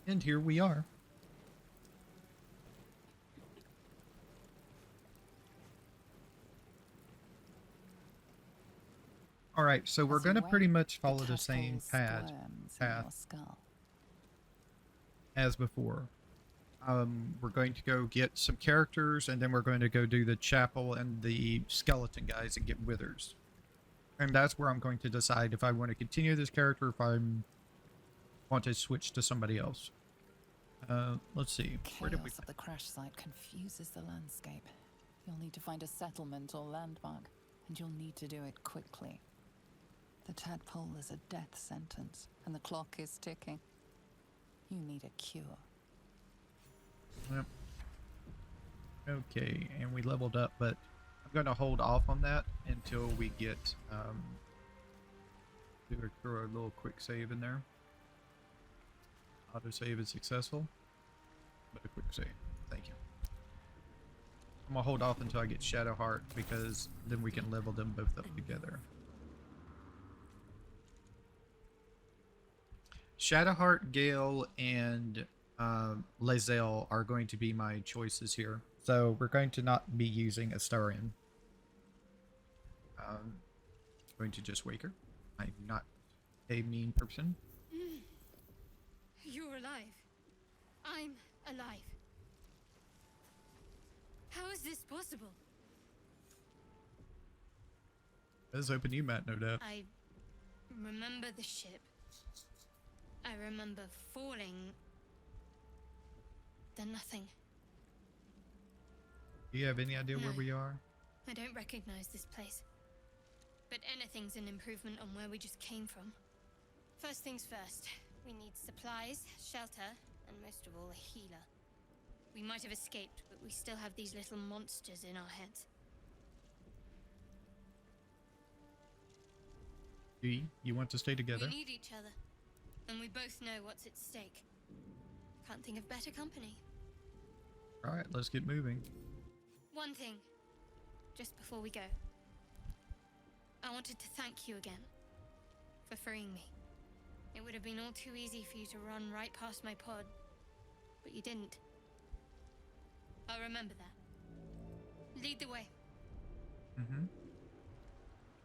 And here we are. All right, so we're As you going to pretty wake, much the follow the same tadpole path squirms in your skull. as before. We're going to go get some characters, and then we're going to go do the chapel and the skeleton guys and get withers. And that's where I'm going to decide if I want to continue this character, if I want to switch to somebody else. Let's see. Where did we... Chaos of the crash site confuses the landscape. You'll need to find a settlement or landmark, and you'll need to do it quickly. The tadpole is a death sentence, and the clock is ticking. You need a cure. Yep. Okay, and we leveled up, but I'm going to hold off on that until we get... throw a little quick save in there. Autosave is successful, but a quick save. Thank you. I'm gonna hold off until I get Shadowheart, because then we can level them both up together. Shadowheart, Gale, and Lae'zel are going to be my choices here. So we're going to not be using Astarion. Going to just wake her. I'm not a mean person. You're alive. I'm alive. How is this possible? Let's open you, Matt, no doubt. I remember the ship. I remember falling. Then nothing. Do you have any idea where we are? I don't recognize this place. But anything's an improvement on where we just came from. First things first. We need supplies, shelter, and most of all, a healer. We might have escaped, but we still have these little monsters in our heads. You want to stay together? We need each other, and we both know what's at stake. Can't think of better company. Alright, let's get moving. One thing, just before we go. I wanted to thank you again for freeing me. It would have been all too easy for you to run right past my pod, but you didn't. I'll remember that. Lead the way. Mm-hmm.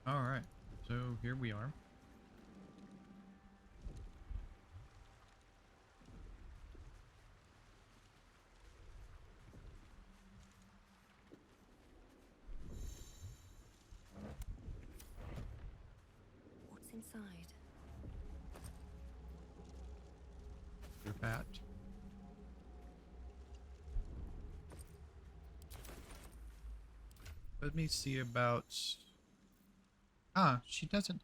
Alright, so here we are. What's inside? Your bat. Let me see about... Ah, she doesn't...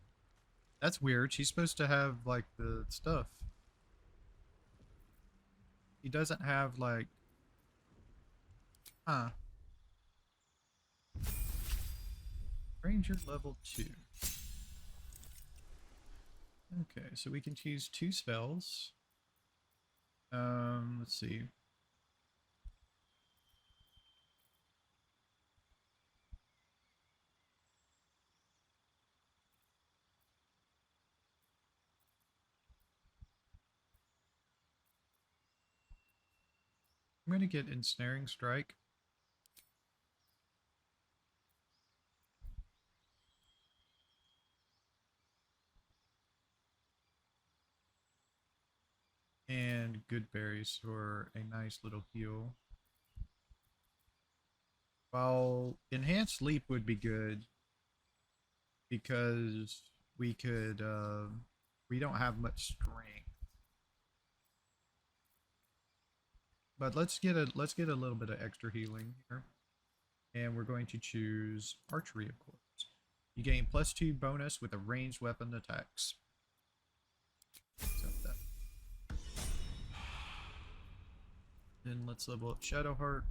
That's weird. She's supposed to have, like, the stuff. He doesn't have, like... Huh. Ranger level 2. Okay, so we can choose 2 spells. Let's see. I'm going to get Ensnaring Strike. And Good Berries for a nice little heal. While Enhanced Leap would be good, because we could, we don't have much strength. But let's get a little bit of extra healing here. And we're going to choose Archery, of course. You gain +2 bonus with a ranged weapon attacks. Accept that. Then let's level up Shadowheart.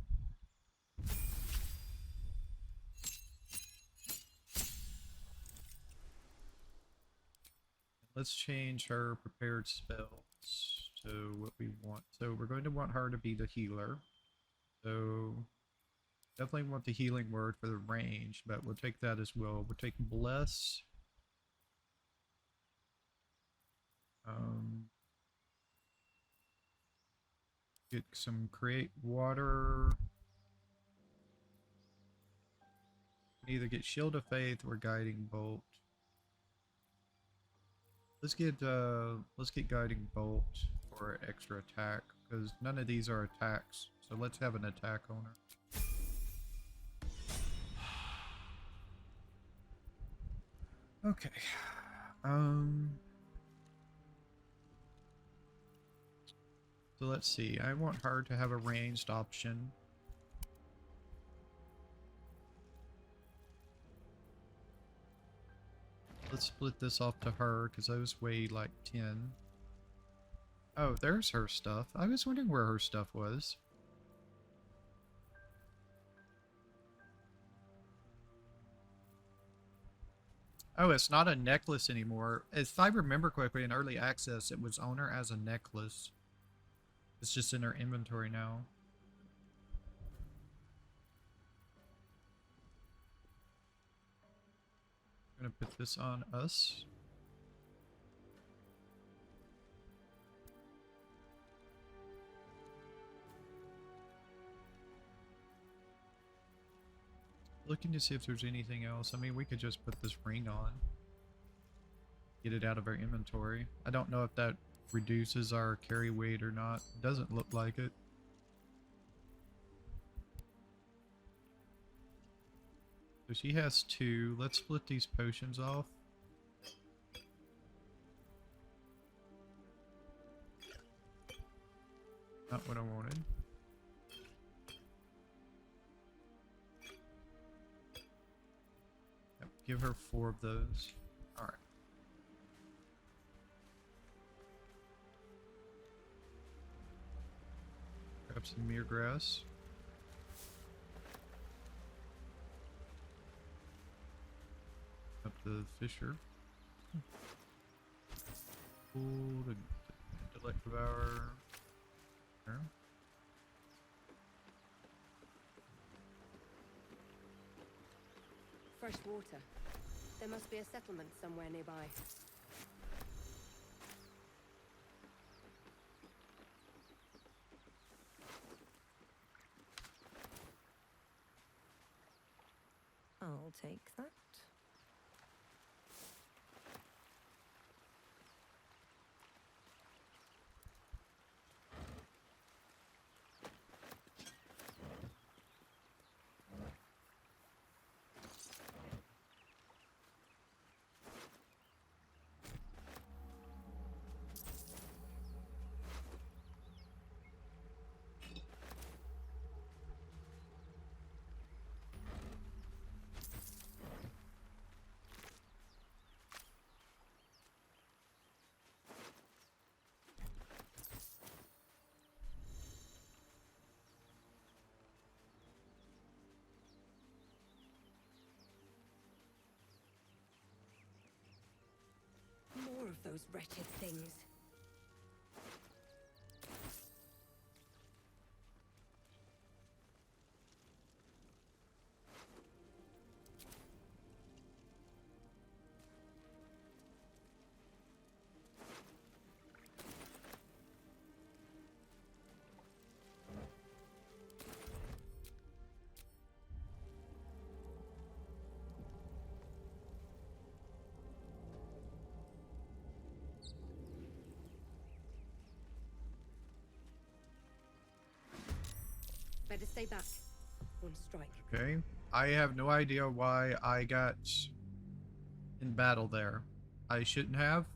Let's change her prepared spells to what we want. So we're going to want her to be the healer. So definitely want the healing word for the range, but we'll take that as well. We'll take Bless. Get some create water. Either get Shield of Faith or Guiding Bolt. Let's get Guiding Bolt for extra attack, because none of these are attacks. So let's have an attack on her. Okay. So let's see. I want her to have a ranged option. Let's split this off to her, because those weigh like 10. Oh, there's her stuff. I was wondering where her stuff was. Oh, it's not a necklace anymore. If I remember correctly, in early access, it was on her as a necklace. It's just in her inventory now. I'm gonna put this on us. Looking to see if there's anything else. I mean, we could just put this ring on. Get it out of our inventory. I don't know if that reduces our carry weight or not. Doesn't look like it. So she has 2. Let's split these potions off. Not what I wanted. Yep, give her 4 of those. Alright. Grab some mere grass. Up the Fisher. Cool. The intellect devour. There. Fresh water. There must be a settlement somewhere nearby. I'll take that. More of those wretched things. Better stay back. One strike. Okay. I have no idea why I got in battle there. I shouldn't have.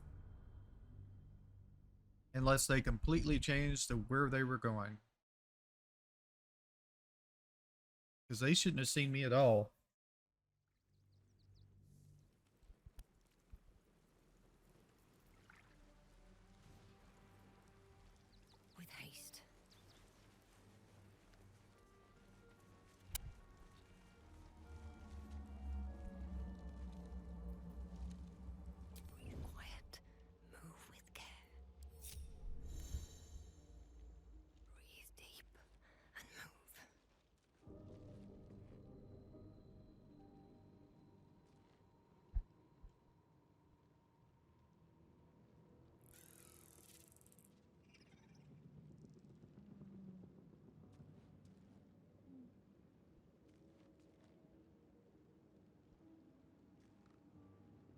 Unless they completely changed to where they were going. Because they shouldn't have seen me at all. With haste. Breathe quiet. Move with care. Breathe deep and move.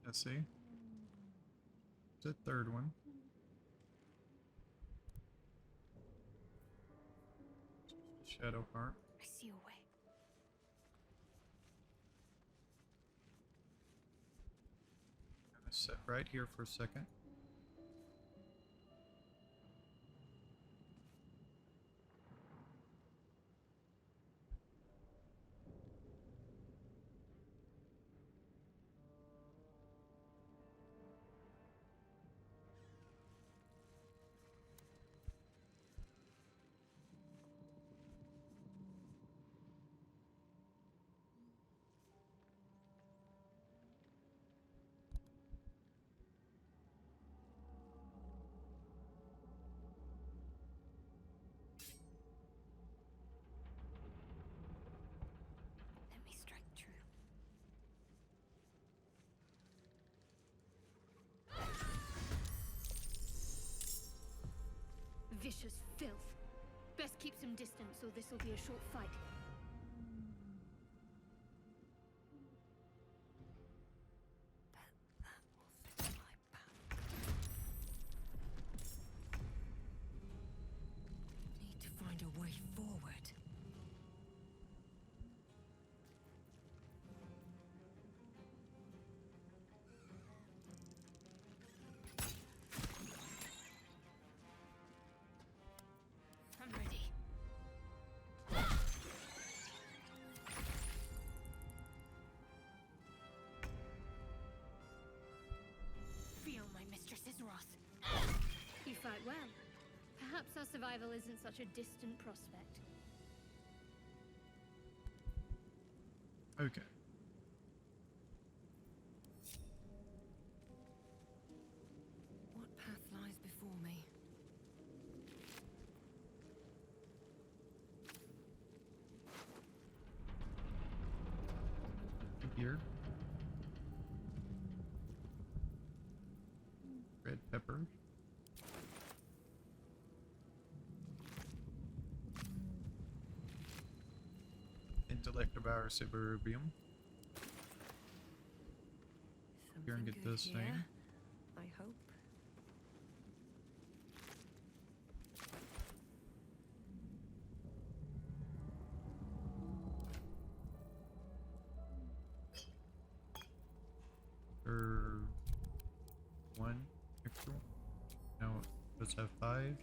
Let's see. The third one. Shadow part. I see a way. Gonna sit right here for a second. Let me strike true. Vicious filth. Best keep some distance, or this'll be a short fight. That will fit my path. Need to find a way forward. I'm ready. Feel my mistress's wrath. You fight well. Perhaps our survival isn't such a distant prospect. Okay. What path lies before me? Here. Red pepper. Intellect of our suburbium. Here and get Something good this here, thing. I hope. Or one extra. No, let's have 5.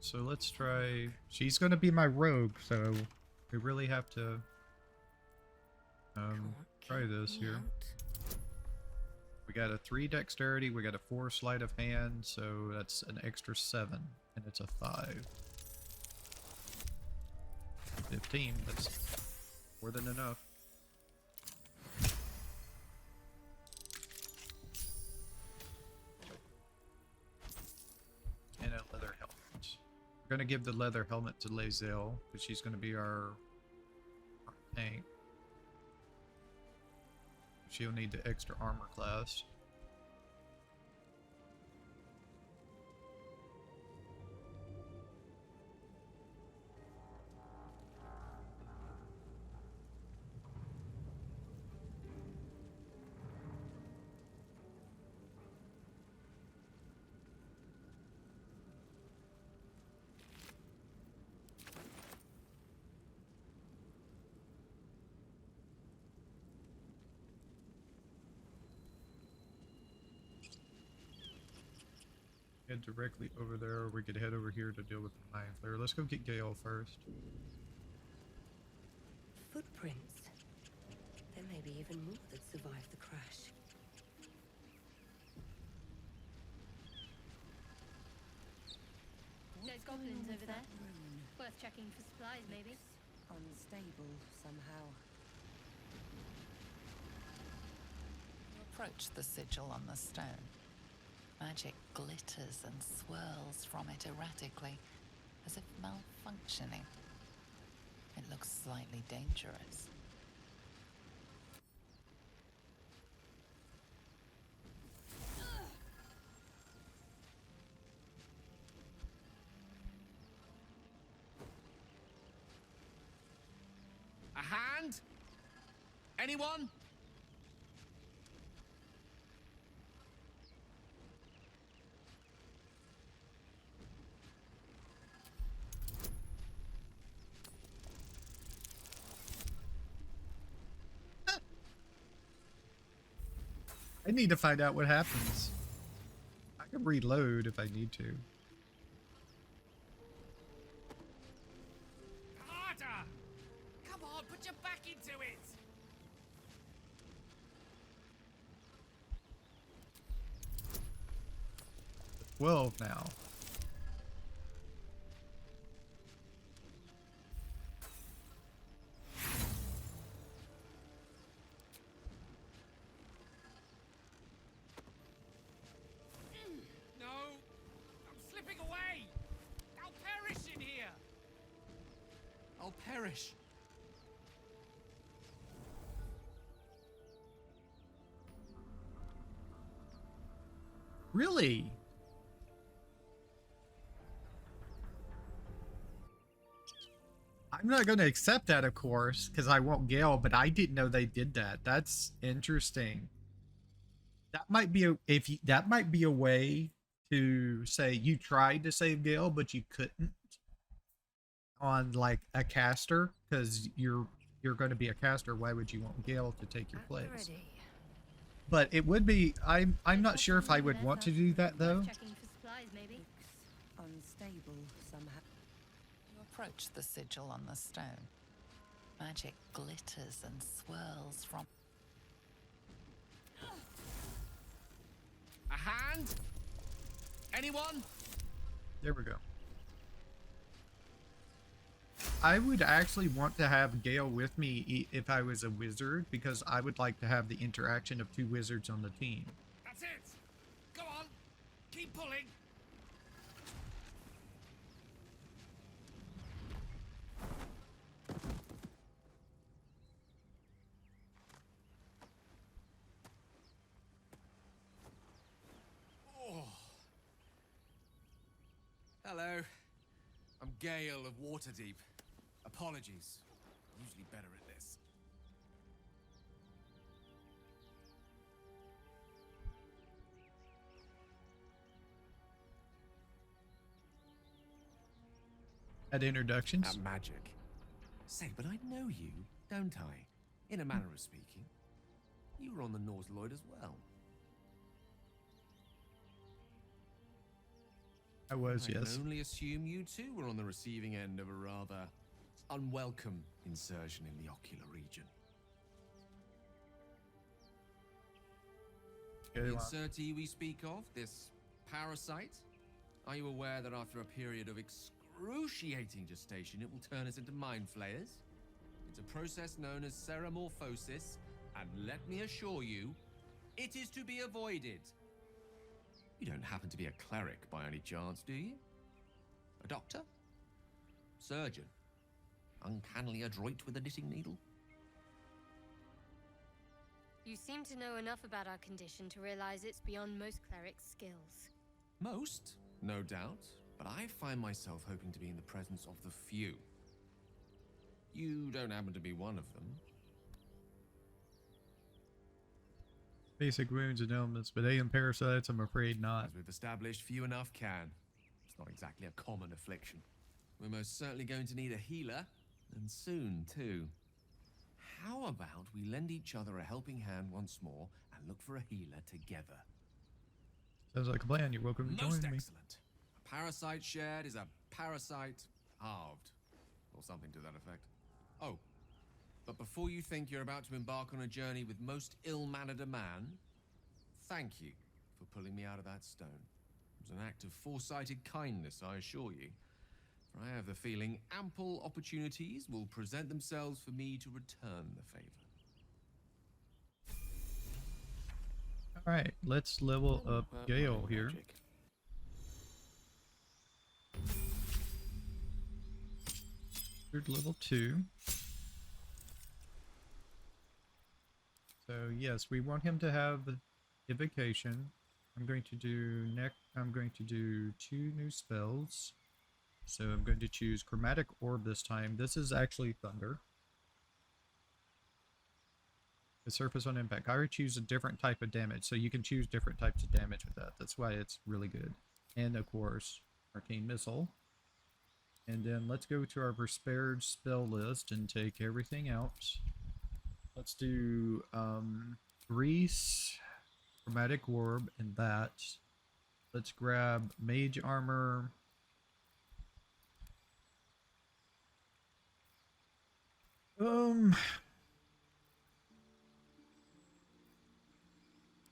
So let's try. She's gonna be my rogue, so we really have to Can't try keep this me here. out. We got a 3 dexterity, we got a 4 sleight of hand, so that's an extra 7, and it's a 5. 15, that's more than enough. And a leather helmet. We're gonna give the leather helmet to Lae'zel, because she's gonna be our tank. She'll need the extra armor class. Head directly over there, or we could head over here to deal with the Mind Flayer. Let's go get Gale first. Footprints. There may Maybe even more that survived the crash. Those goblins over there. Worth checking for supplies, maybe. Unstable somehow. You approach the sigil on the stone. Magic glitters and swirls from it erratically, as if malfunctioning. It looks slightly dangerous. A hand? Anyone? I need to find out what happens. I can reload if I need to. Harder! Come on, put your back into it! 12 now. No! I'm slipping away! I'll perish in here! I'll perish! Really? I'm not going to accept that, of course, because I won't Gale, but I didn't know they did that. That's interesting. That might be that might be a way to say you tried to save Gale, but you couldn't on like a caster, because you're going to be a caster. Why would you want Gale to take your place? But it would be. I'm not sure if I would want to do that though. Checking for supplies, maybe. Unstable somehow. You approach the sigil on the stone. Magic glitters and swirls from... A hand? Anyone? There we go. I would actually want to have Gale with me if I was a wizard, because I would like to have the interaction of two wizards on the team. That's it! Go on! Keep pulling! Oh. Hello. I'm Gale of Waterdeep. Apologies. I'm usually better at this. At introductions. At magic. Say, but I know you, don't I? In a manner of speaking. You were on the Norse Lloyd as well. I was, I yes. can only assume you too were on the receiving end of a rather unwelcome insertion in the ocular region. The insertee we speak of, this parasite, are you aware that after a period of excruciating gestation, it will turn us into mind flayers? It's a process known as ceramorphosis, and let me assure you, it is to be avoided. You don't happen to be a cleric by any chance, do you? A doctor? Surgeon? Uncannily adroit with a knitting needle? You seem to know enough about our condition to realize it's beyond most clerics' skills. Most, no doubt, but I find myself hoping to be in the presence of the few. You don't happen to be one of them. Basic wounds and ailments, but alien parasites, I'm afraid not. As we've established, few enough can. It's not exactly a common affliction. We're most certainly going to need a healer, and soon, too. How about we lend each other a helping hand once more and look for a healer together? Sounds like a plan. You're welcome to Most join me. excellent. A parasite shared is a parasite halved, or something to that effect. Oh, But before you think you're about to embark on a journey with most ill-mannered a man, thank you for pulling me out of that stone. It was an act of foresighted kindness, I assure you. For I have the feeling ample opportunities will present themselves for me to return the favor. Alright, let's level up Gale here. Level 2. So yes, we want him to have evocation. I'm going to do 2 new spells. So I'm going to choose Chromatic Orb this time. This is actually Thunder. The surface on impact. I would choose a different type of damage, so you can choose different types of damage with that. That's why it's really good. And of course, Arcane Missile. And then let's go to our prepared spell list and take everything out. Let's do Grease, Chromatic Orb, and that. Let's grab Mage Armor.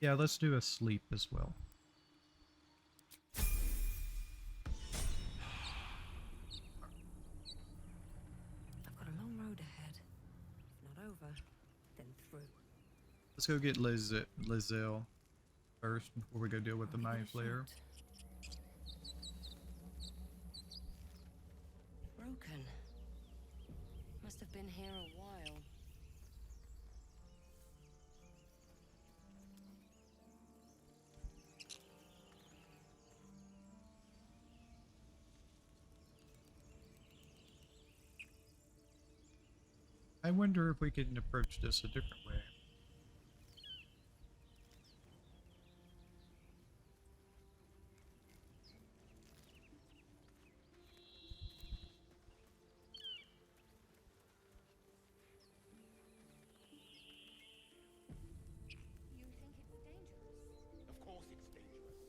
Yeah, let's do a sleep as well. I've got a long road ahead. If not over, then through. Let's go get Lizelle first before we go deal with the Mind Flayer. Broken. Must have been here a while. I wonder if we can approach this a different way. You think it's dangerous? Of course it's dangerous.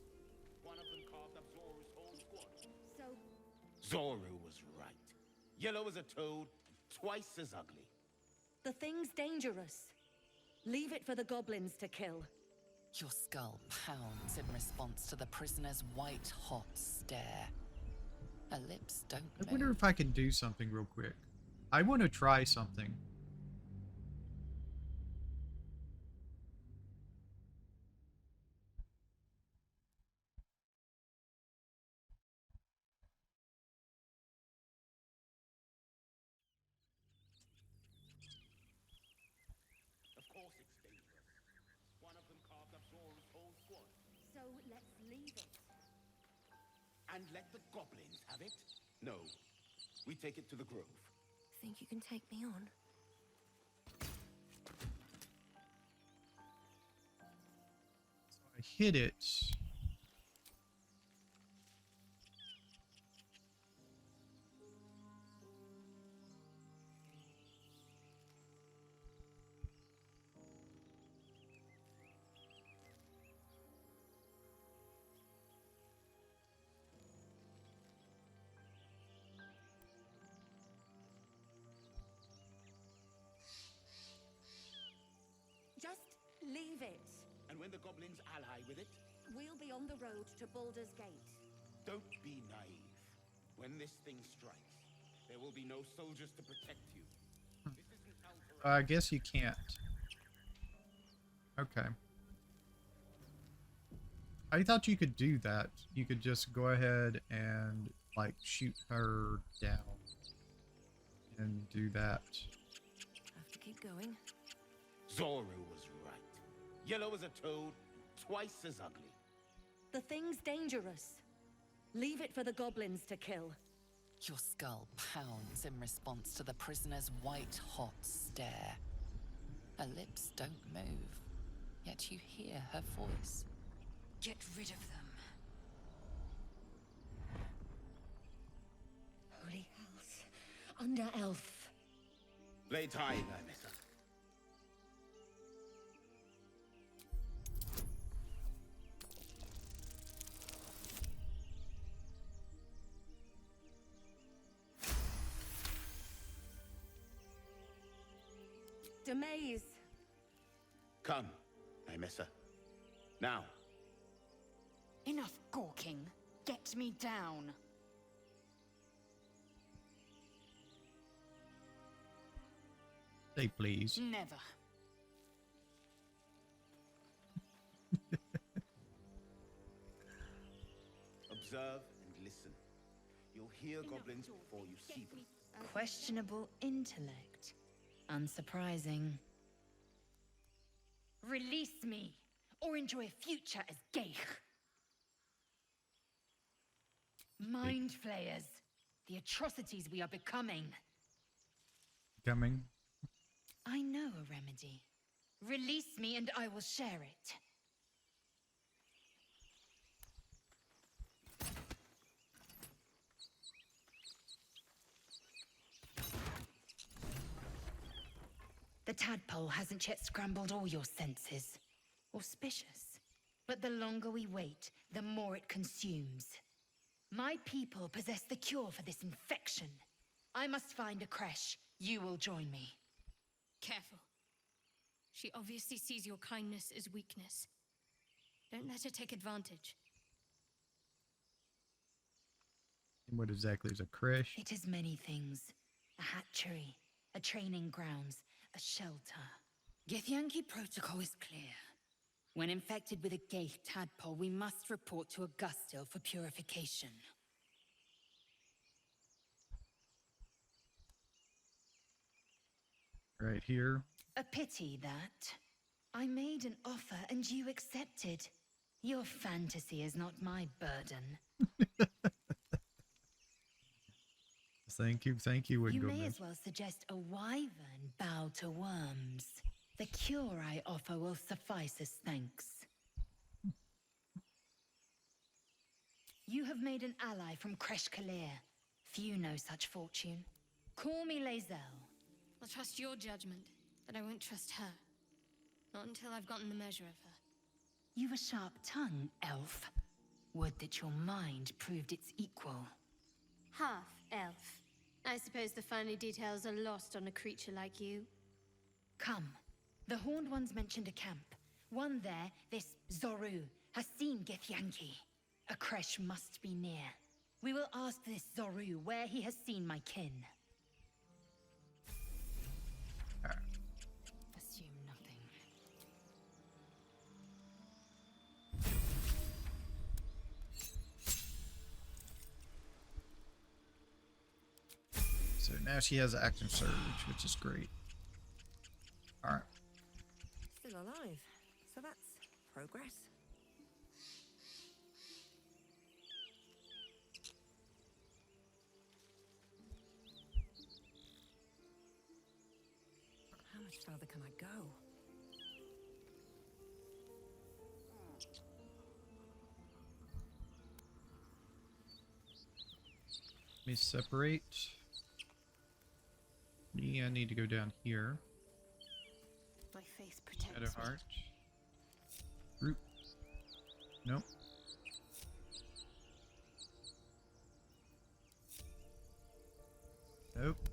One of them carved up Zoru's whole squad. So, Zoru was right. Yellow as a toad, twice as ugly. the thing's dangerous. Leave it for the goblins to kill. Your skull pounds in response to the prisoner's white-hot stare. Her lips don't I wonder move. if I can do something real quick. I want to try something. Of course it's dangerous. One of them carved up Zoru's whole squad. So let's leave it. And let the goblins have it? No. We take it to the grove. Think you can take me on? I hit it. Just leave it. And when the goblins ally with it, We'll be on the road to Baldur's Gate. don't be naive. When this thing strikes, there will be no soldiers to protect you. This isn't Alpha. I guess you can't. Okay. I thought you could do that. You could just go ahead and, like, shoot her down. And do that. Have to keep going. Zoru was right. Yellow as a toad, twice as ugly. The thing's dangerous. Leave it for the goblins to kill. Your skull pounds in response to the prisoner's white-hot stare. Her lips don't move, yet you hear her voice. Get rid of them. Holy hells. Under elf. Lay tie, Nymissa. walked a maze. Come, Nymessa. Now. Enough gawking. Get me down. Say please. Never. Observe and listen. You'll hear goblins before you see them. Questionable intellect. Unsurprising. Release me, or enjoy a future as Geich. Mind flayers. The atrocities we are becoming. Coming. I know a remedy. Release me and I will share it. The tadpole hasn't yet scrambled all your senses. Auspicious. But the longer we wait, the more it consumes. My people possess the cure for this infection. I must find a creche. You will join me. Careful. She obviously sees your kindness as weakness. Don't let her take advantage. And what exactly is a creche? It is many things. A hatchery, a training grounds, a shelter. Githyanki protocol is clear. When infected with a Geich tadpole, we must report to Augustil for purification. Right here. A pity that. I made an offer and you accepted. Your fantasy is not my burden. Thank you, You may Windgomez. as well suggest a wyvern bow to worms. The cure I offer will suffice as thanks. You have made an ally from Kresh Kalir. Few know such fortune. Call me Lae'zel. I'll trust your judgment, but I won't trust her. Not until I've gotten the measure of her. You've a sharp tongue, elf. Would that your mind proved its equal. Half-elf. I suppose the finer details are lost on a creature like you. Come. The Horned Ones mentioned a camp. One there, this Zoru, has seen Githyanki. A creche must be near. We will ask this Zoru where he has seen my kin. Assume nothing. So now she has active surge, which is great. Alright. Still alive. So that's progress. How much further can I go? Let me separate. Me, I need to go down here. My faith protects Head of me. heart. Root. Nope. Nope.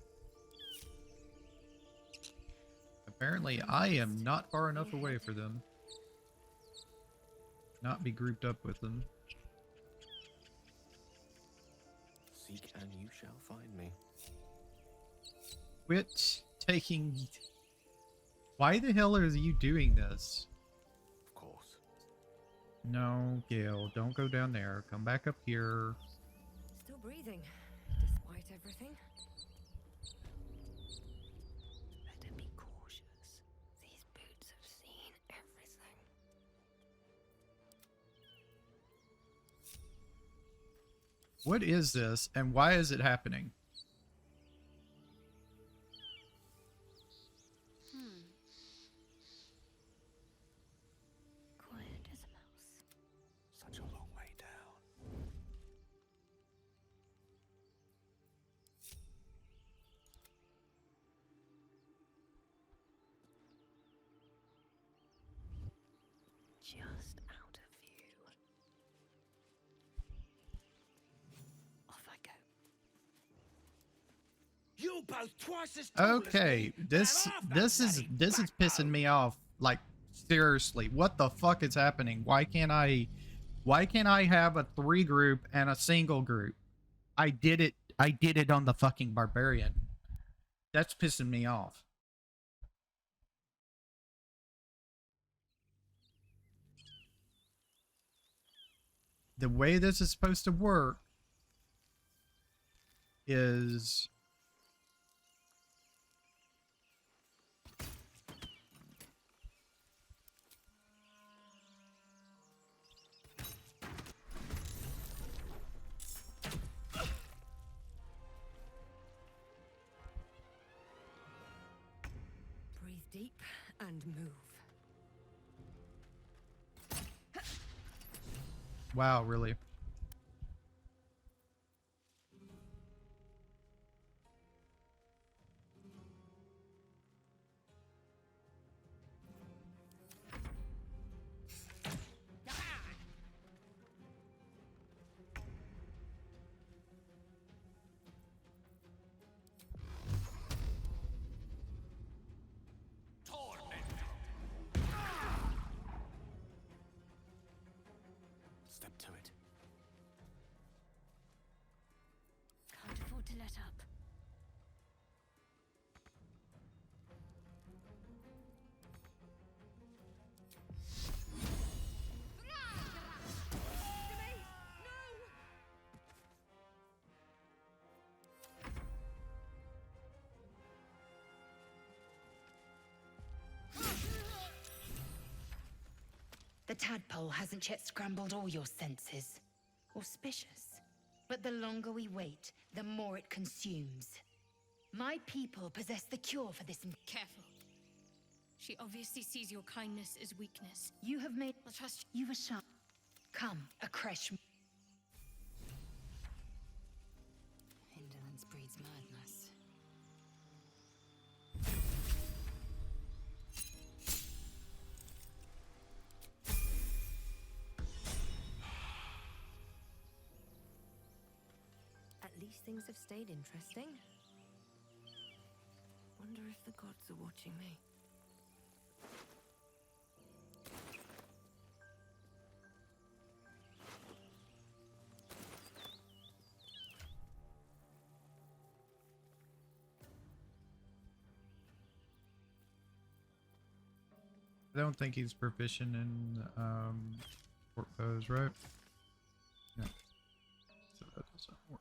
Apparently, I am not far enough away for them. Not be grouped up with them. Seek and you shall find me. Quit taking... Why the hell are you doing this? Of course. No, Gale, don't go down there. Come back up here. Still breathing, despite everything. Better be cautious. These boots have seen everything. What is this, and why is it happening? Quiet as a mouse. Such a long way down. Just out of view. Off I go. You both twice as tall as Okay, me, and this I'm half that this is bloody this is pissing backbone. me off. Like, seriously, what the fuck is happening? Why can't I have a 3 group and a single group? I did it on the fucking Barbarian. That's pissing me off. The way this is supposed to work is Breathe deep and move. wow, really. Step to it. Can't afford to let up. The tadpole hasn't yet scrambled all your senses. Auspicious. But the longer we wait, the more it consumes. My people possess the cure for this. Careful. She obviously sees your kindness as weakness. You have made. I'll trust You a sharp. Come, a creche. Indolence breeds madness. At least things have stayed interesting. Wonder if the gods are watching me. I don't think he's proficient in short bows, right? No. So that doesn't work.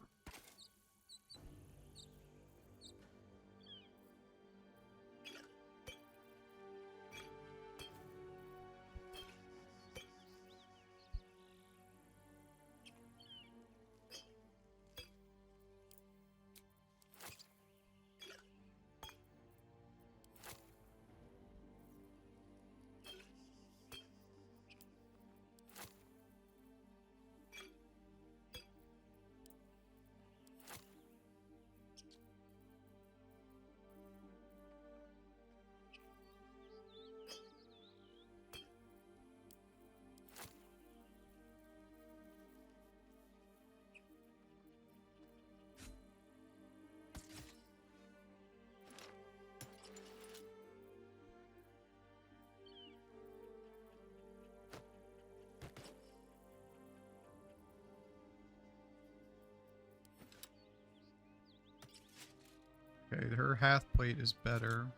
Okay, her half plate is better.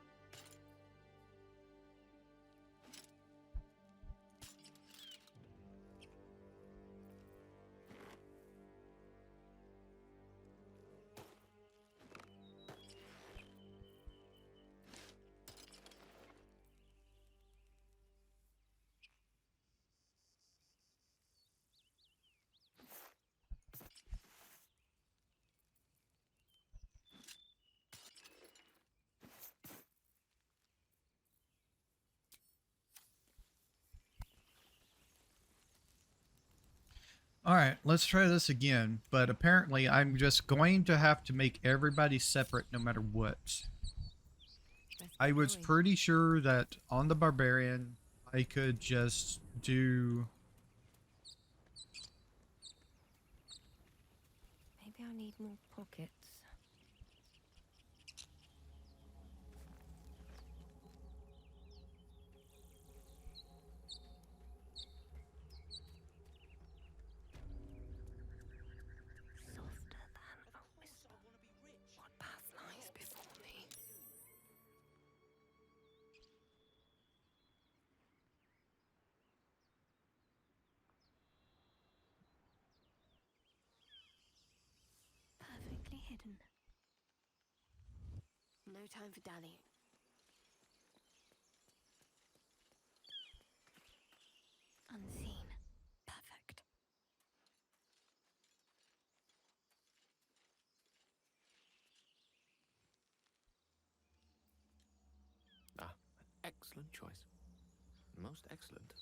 All right, let's try this again. But apparently, I'm just going to have to make everybody separate no matter what. Let's I get was going. pretty sure that on the Barbarian, I could just do... Maybe I need more pockets. hidden. No time for dallying. Unseen. Perfect. Ah, excellent choice. Most excellent.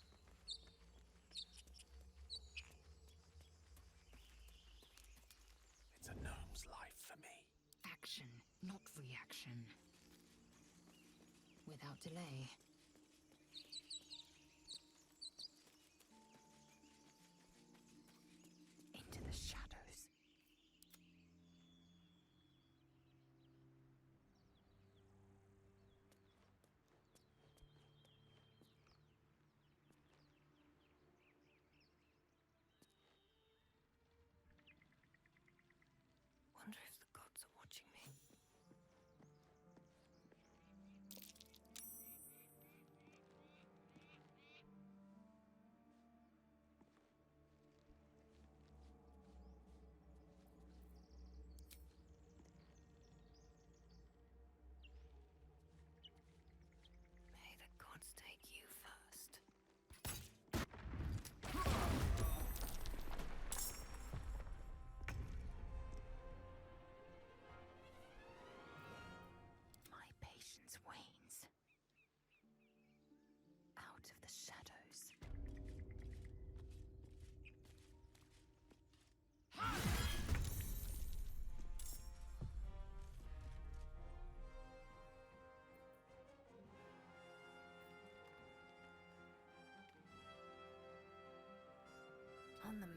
It's a gnome's life for me. Action, not reaction. Without delay. Into the shadows. Wonder if the gods are watching me. May the gods take you first. My patience wanes. Out of the shadows. On the move.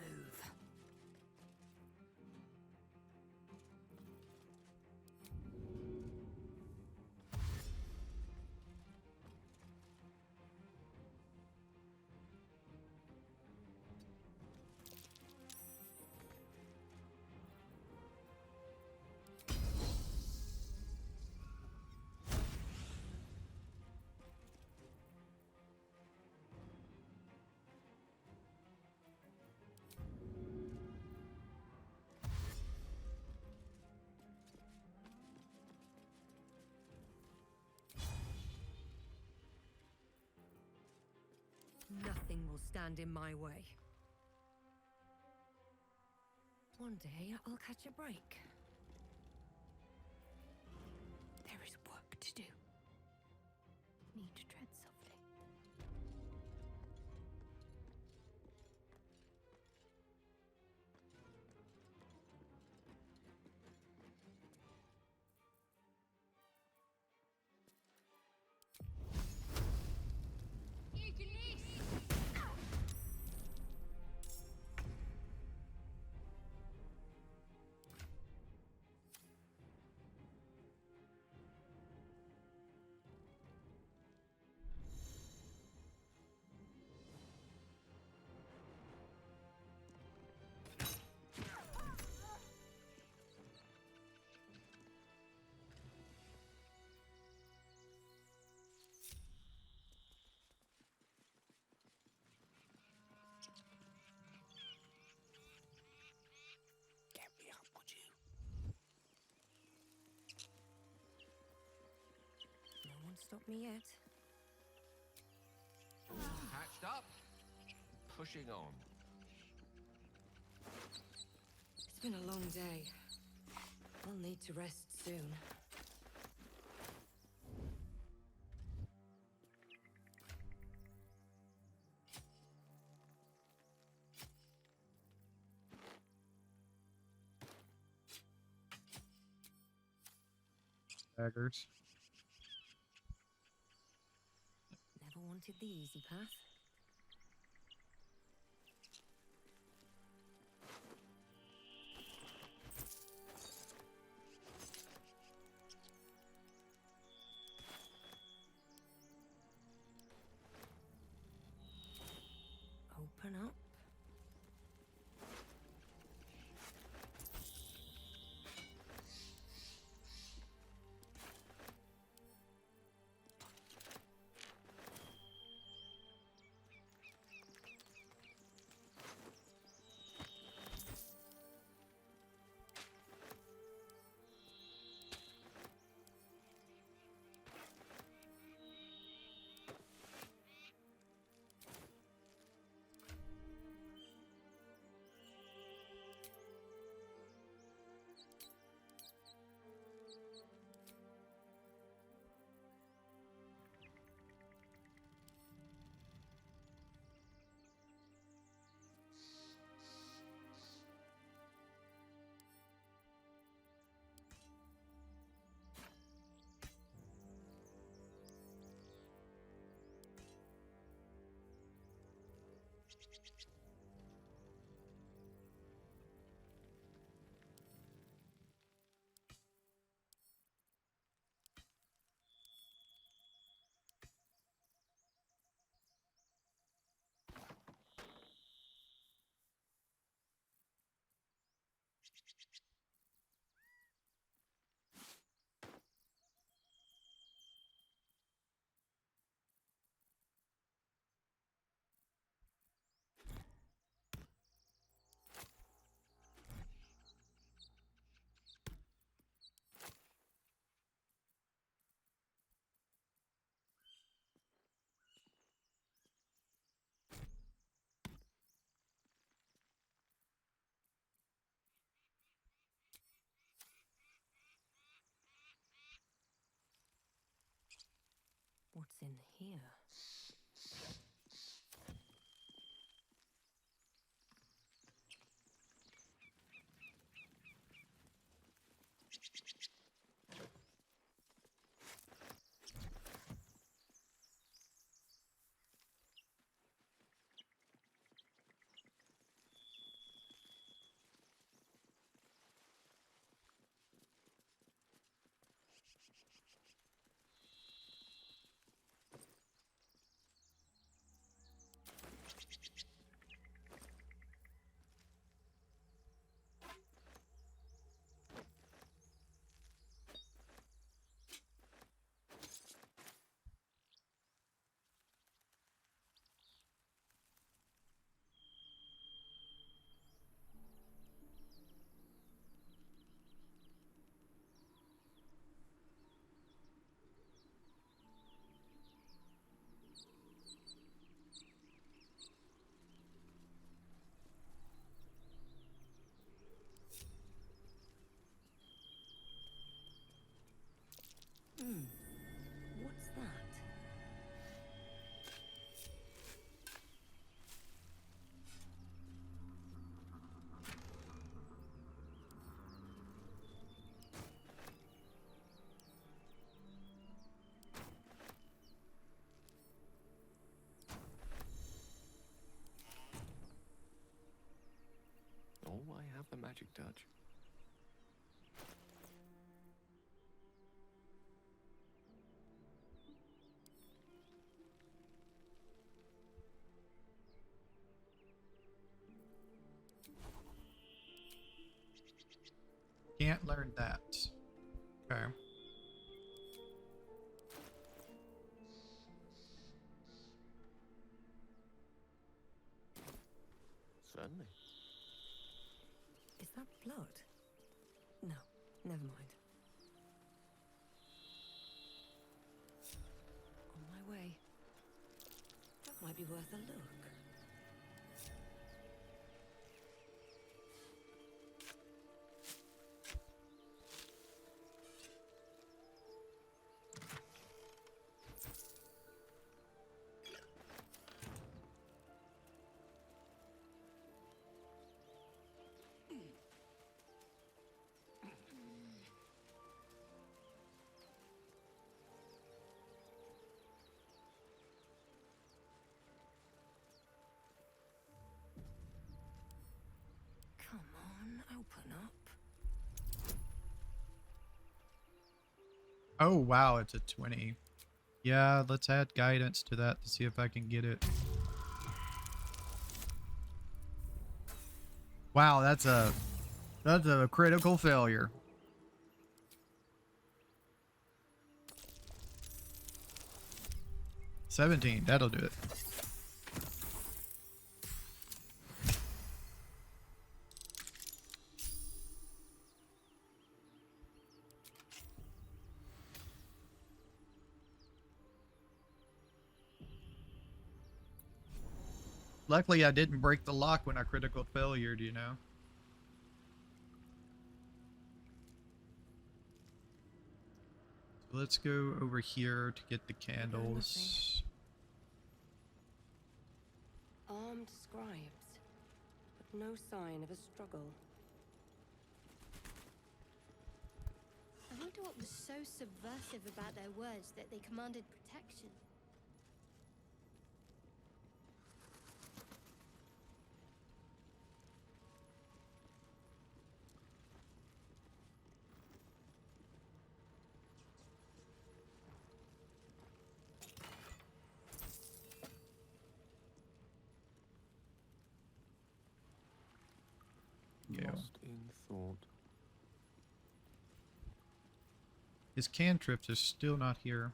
Nothing will stand in my way. One day I'll catch a break. There is work to do. Need to tread softly. Get me up, would you? No one stopped me yet. Hatched up, pushing on. It's been a long day. I'll need to rest soon. Daggers. Never wanted the easy path. Open up. in here? What's that? Oh, I have the magic touch. Can't learn that. Okay. Certainly. Is that blood? No, never mind. On my way. That might be worth a look. Come on, open up. Oh, wow, it's a 20. Yeah, let's add guidance to that to see if I can get it. Wow, that's a critical failure. $17, that'll do it. Luckily, I didn't break the lock when I critical failured, you know? So let's go over here to get the candles. Armed scribes, but no sign of a struggle. I wonder what was so subversive about their words that they commanded protection. Yeah. Lost in thought. His cantrips are still not here.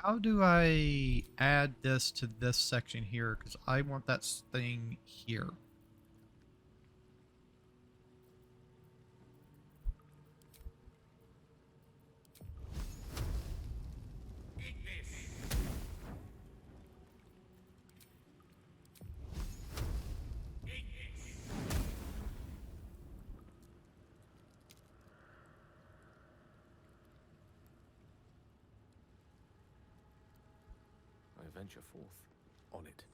How do I add this to this section here? Because I want that thing here. I venture forth on it.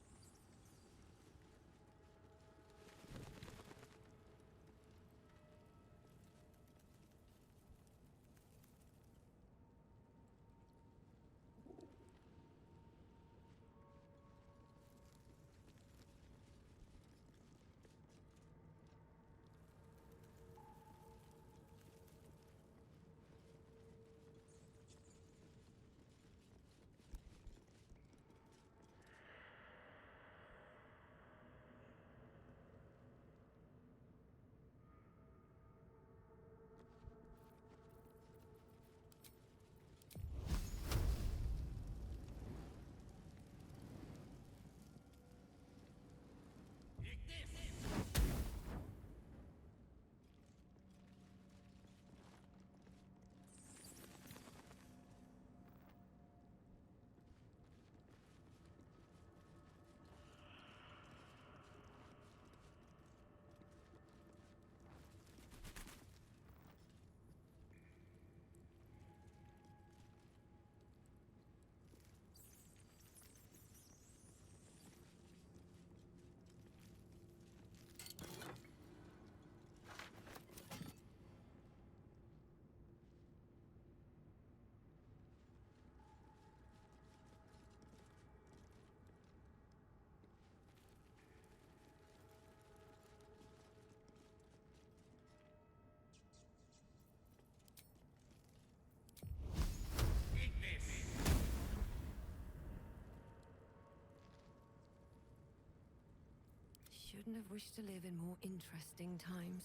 Shouldn't have wished to live in more interesting times.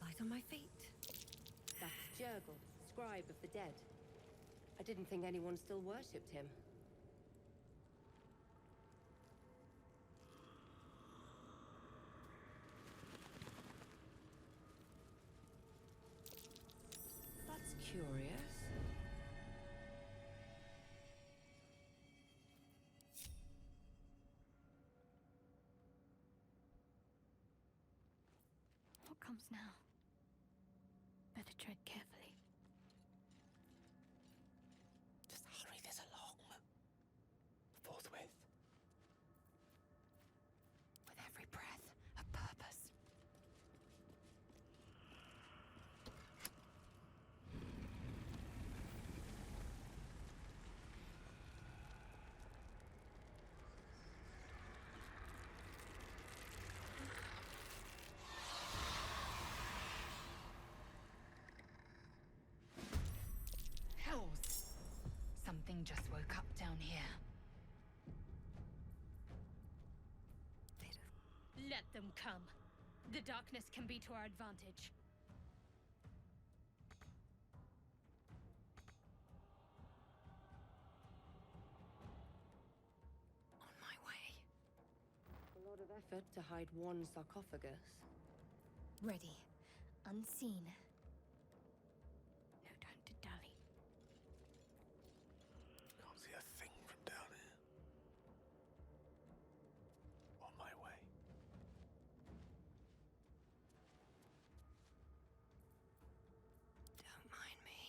Light on my feet. That's Jurgle, scribe of the dead. I didn't think anyone still worshipped him. That's curious. What comes now? Better tread carefully. Just hurry this along. Forthwith. With every breath, a purpose. Hells! Something just woke up down here. Let them come. The darkness can be to our advantage. On my way. A lot of effort to hide one sarcophagus. Ready. Unseen. No time to dally. Can't see a thing from down here. On my way. Don't mind me.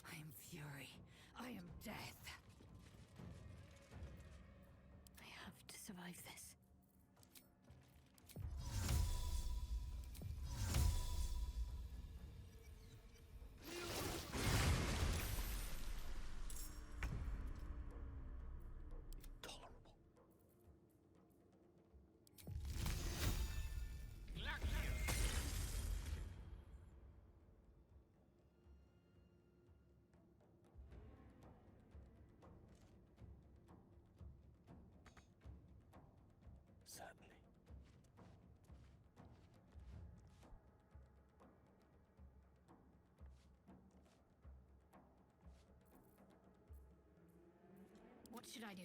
I am fury. I am death. I have to survive this. Tolerable. should I do?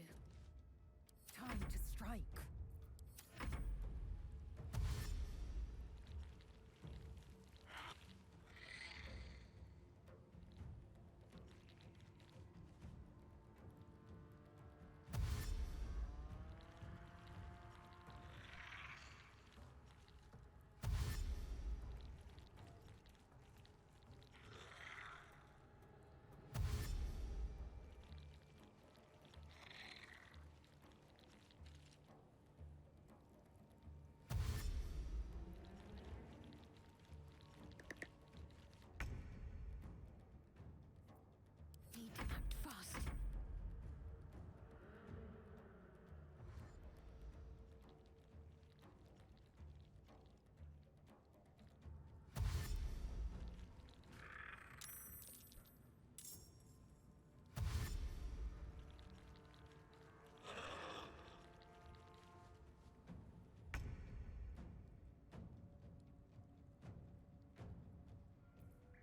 Time to strike. Need to act fast.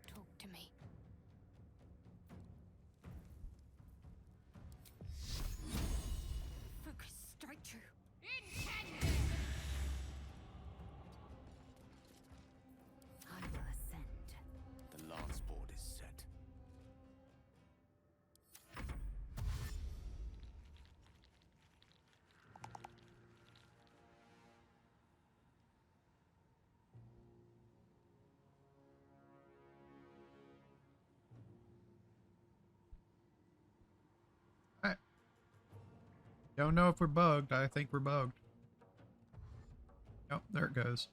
Talk to me. Focus, strike true. I will ascend. The lance board is set. Alright. Don't know if we're bugged. I think we're bugged. Yep, there it goes.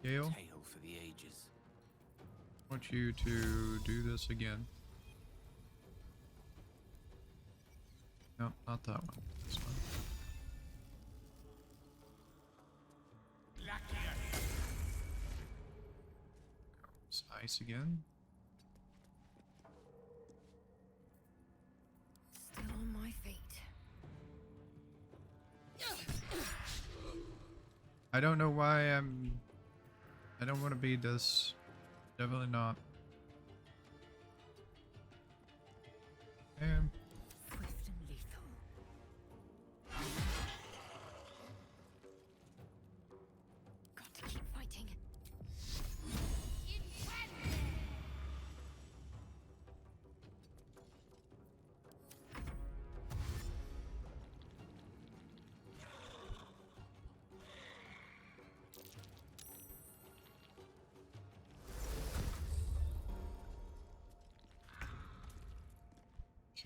Gale, Tale for the ages. I want you to do this again. No, not that one. This one. It's ice again. Still on my feet. I don't know why I don't want to be this. Definitely not. And Swift and lethal. Got to keep fighting.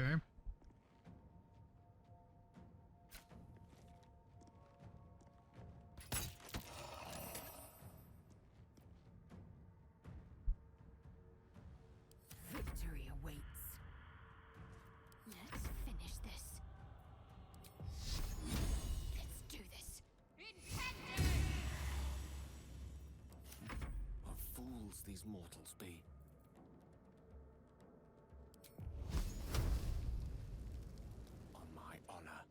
okay. Victory awaits. Let's finish this. Let's do this. What fools these mortals be. On my honor.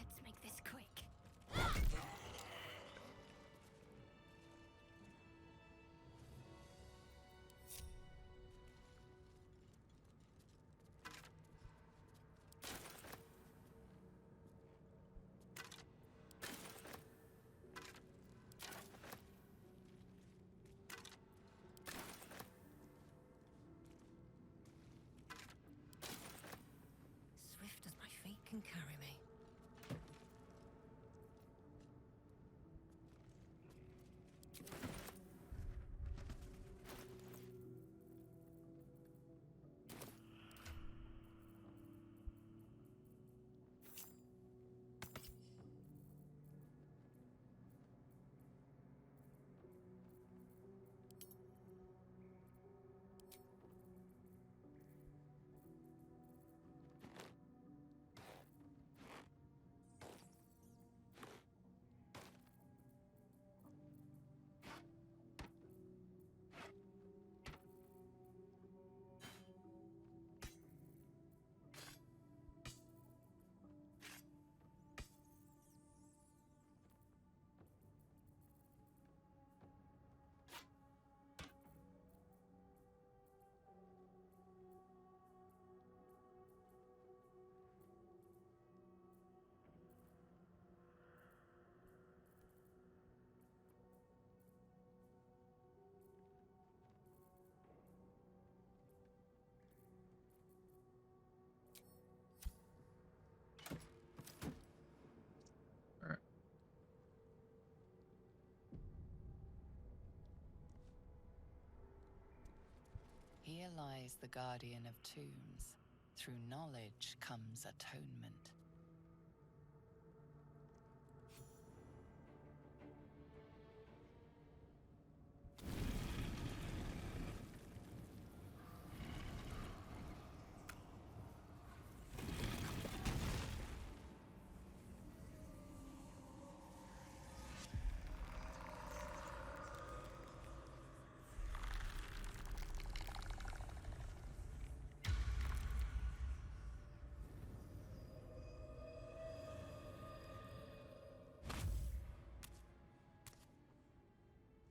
Let's make this quick. Swift as my feet can carry me. Here lies the guardian of tombs. Through knowledge comes atonement.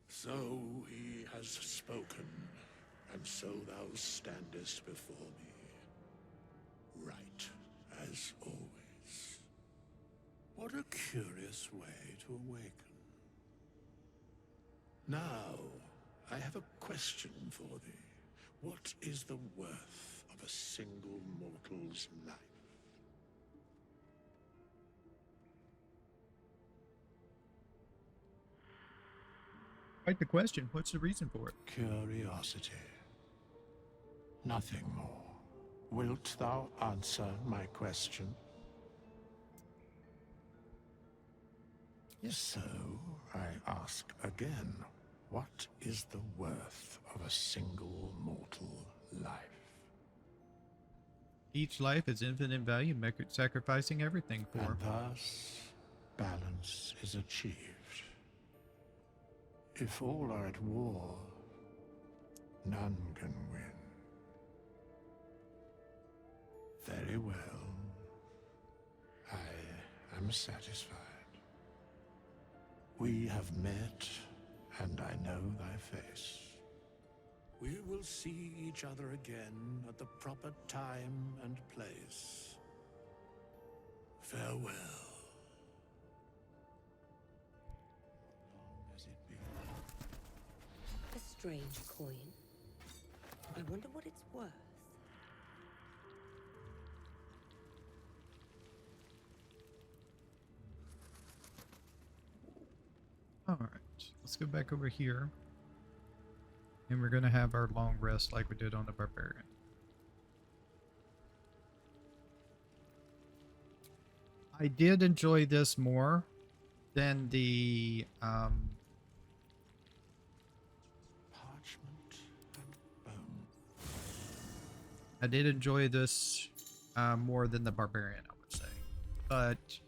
So he has spoken, and so thou standest before me, right as always. What a curious way to awaken. Now, I have a question for thee. What is the worth of a single mortal's life? Quite the question. What's the reason for it? Curiosity. Nothing more. Wilt thou answer my question? Yes. So, I ask again, what is the worth of a single mortal life? Each life is infinite value, sacrificing everything for. And thus, balance is achieved. If all are at war, none can win. Very well. I am satisfied. We have met, and I know thy face. We will see each other again at the proper time and place. Farewell. Long as it be. A strange coin. I wonder what it's worth. All right, let's go back over here. And we're going to have our long rest like we did on the Barbarian. I did enjoy this more than the Parchment and bone. I did enjoy this more than the Barbarian, I would say. But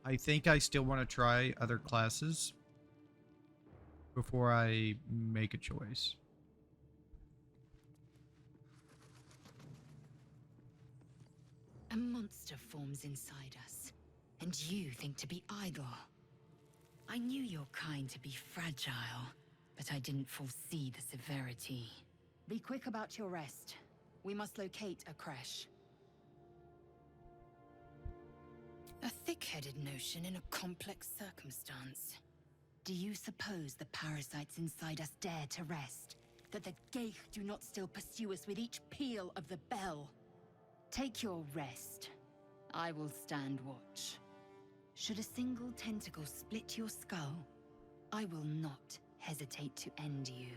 I think I still want to try other classes before I make a choice. A monster forms inside us. and you think to be idle. I knew your kind to be fragile, but I didn't foresee the severity. Be quick about your rest. We must locate a creche. A thick-headed notion in a complex circumstance. Do you suppose the parasites inside us dare to rest? That the Geich do not still pursue us with each peal of the bell? Take your rest. I will stand watch. Should a single tentacle split your skull, I will not hesitate to end you.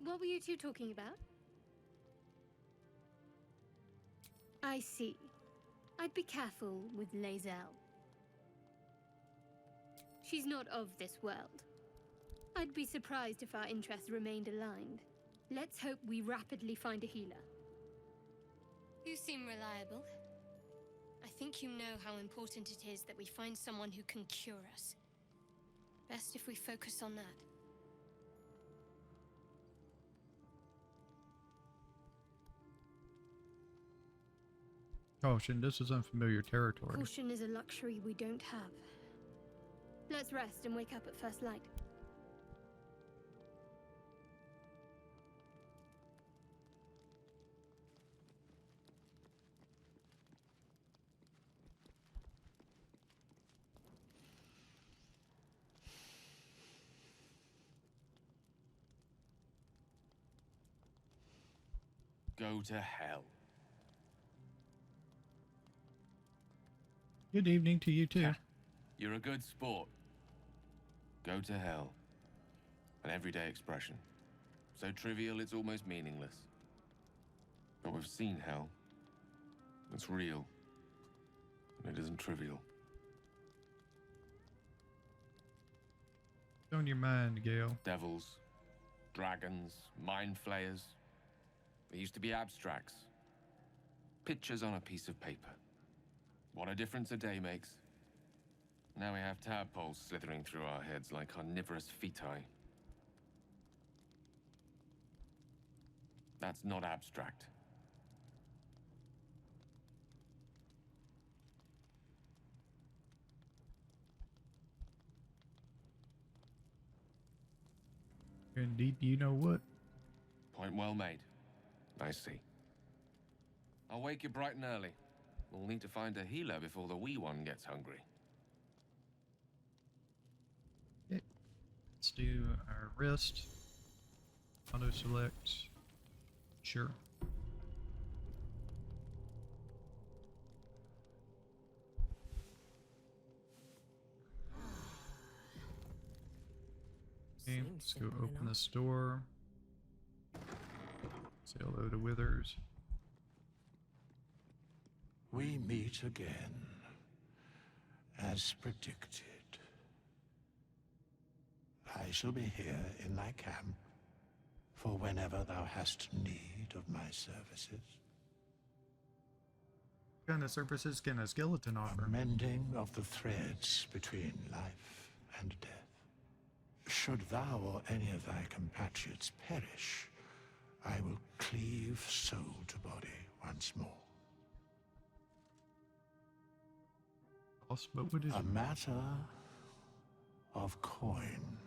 What were you two talking about? I see. I'd be careful with Lae'zel. She's not of this world. I'd be surprised if our interests remained aligned. Let's hope we rapidly find a healer. You seem reliable. I think you know how important it is that we find someone who can cure us. Best if we focus on that. Caution, this is unfamiliar territory. Caution is a luxury we don't have. Let's rest and wake up at first light. Go to hell. Good evening to you too. You're a good sport. Go to hell. An everyday expression. So trivial it's almost meaningless. But we've seen hell. It's real. And it isn't trivial. On your mind, Gale. Devils, dragons, mind flayers. They used to be abstracts. Pictures on a piece of paper. What a difference a day makes. Now we have tadpoles slithering through our heads like carnivorous feti. That's not abstract. Indeed, you know what? Point well made. I see. I'll wake you bright and early. We'll need to find a healer before the wee one gets hungry. Okay. Let's do our rest. Auto select. Sure. Okay, let's go open this door. Say hello to Withers. We meet again, as predicted. I shall be here in thy camp, for whenever thou hast need of my services. What kind of services can a skeleton offer? A mending of the threads between life and death. Should thou or any of thy compatriots perish, I will cleave soul to body once more. But what is a matter of coin.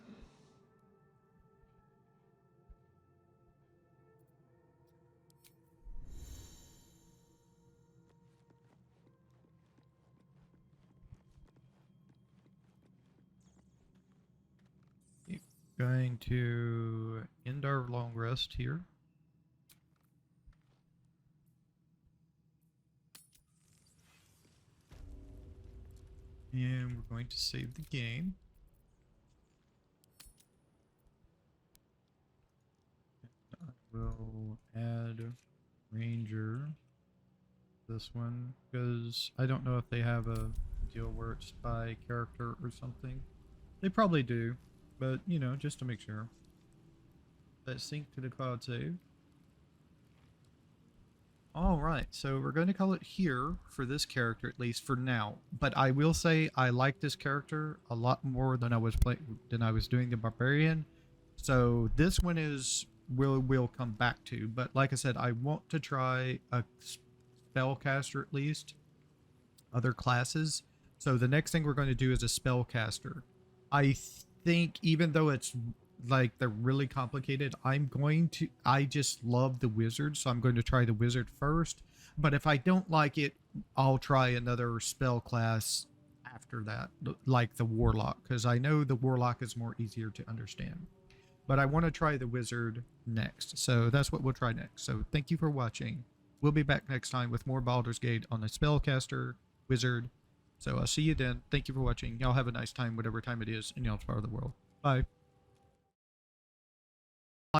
Going to end our long rest here. And we're going to save the game. I will add Ranger, this one, because I don't know if they have a deal where it's by character or something. They probably do, but you know, just to make sure. Let's sync to the cloud save. All right, so we're going to call it here for this character, at least for now. But I will say I like this character a lot more than I was doing the Barbarian. So this one is we'll come back to. But like I said, I want to try a spellcaster at least, other classes. So the next thing we're going to do is a spellcaster. I think even though it's like they're really complicated, I just love the wizard, so I'm going to try the wizard first. But if I don't like it, I'll try another spell class after that, like the warlock, because I know the warlock is more easier to understand. But I want to try the wizard next, so that's what we'll try next. So thank you for watching. We'll be back next time with more Baldur's Gate on the spellcaster wizard. So I'll see you then. Thank you for watching. Y'all have a nice time, whatever time it is in y'all's part of the world. Bye.